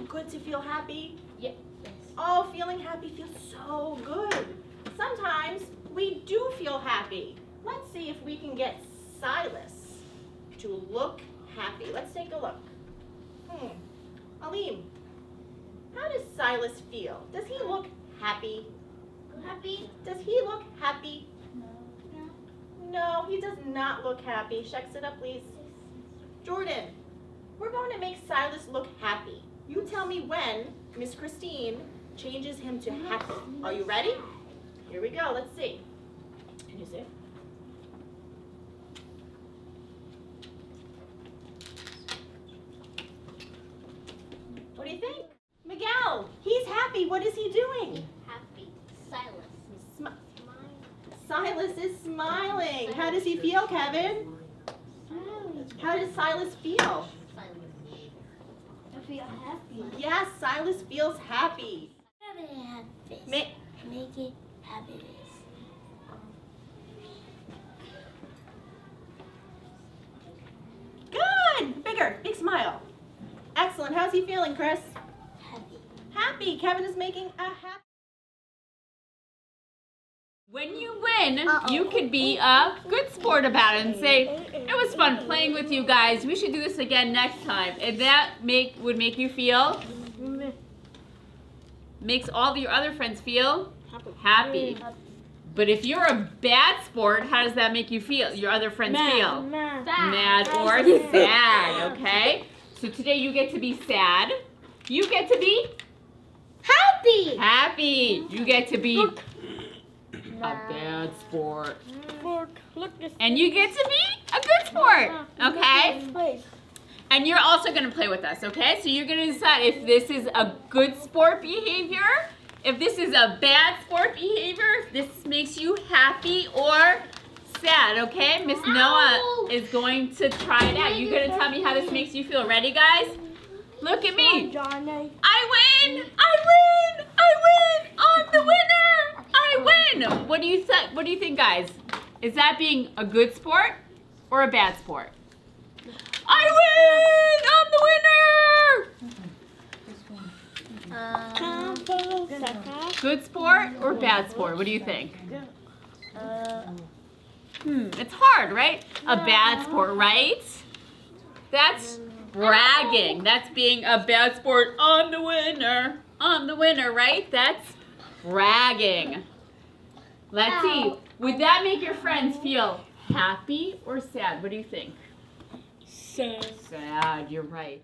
good to feel happy? Yes. Oh, feeling happy feels so good. Sometimes we do feel happy. Let's see if we can get Silas to look happy. Let's take a look. Aleem, how does Silas feel? Does he look happy? Happy? Does he look happy? No. No, he does not look happy. Check it up, please. Jordan, we're going to make Silas look happy. You tell me when Miss Christine changes him to happy. Are you ready? Here we go. Let's see. Can you see? What do you think? Miguel, he's happy. What is he doing? Happy. Silas. Silas is smiling. How does he feel, Kevin? How does Silas feel? I feel happy. Yes, Silas feels happy. Make it happiness. Good. Bigger. Big smile. Excellent. How's he feeling, Chris? Happy. Happy. Kevin is making a happy. When you win, you could be a good sport about it and say, it was fun playing with you guys. We should do this again next time. And that would make you feel, makes all your other friends feel happy. But if you're a bad sport, how does that make you feel? Your other friends feel? Mad or sad, okay? So today you get to be sad. You get to be Happy. happy. You get to be a bad sport. And you get to be a good sport, okay? And you're also going to play with us, okay? So you're going to decide if this is a good sport behavior, if this is a bad sport behavior, if this makes you happy or sad, okay? Miss Noah is going to try it out. You're going to tell me how this makes you feel. Ready, guys? Look at me. I win! I win! I win! I'm the winner! I win! What do you think? What do you think, guys? Is that being a good sport or a bad sport? I win! I'm the winner! Good sport or bad sport? What do you think? It's hard, right? A bad sport, right? That's bragging. That's being a bad sport. I'm the winner. I'm the winner, right? That's bragging. Let's see. Would that make your friends feel happy or sad? What do you think? Sad. Sad, you're right.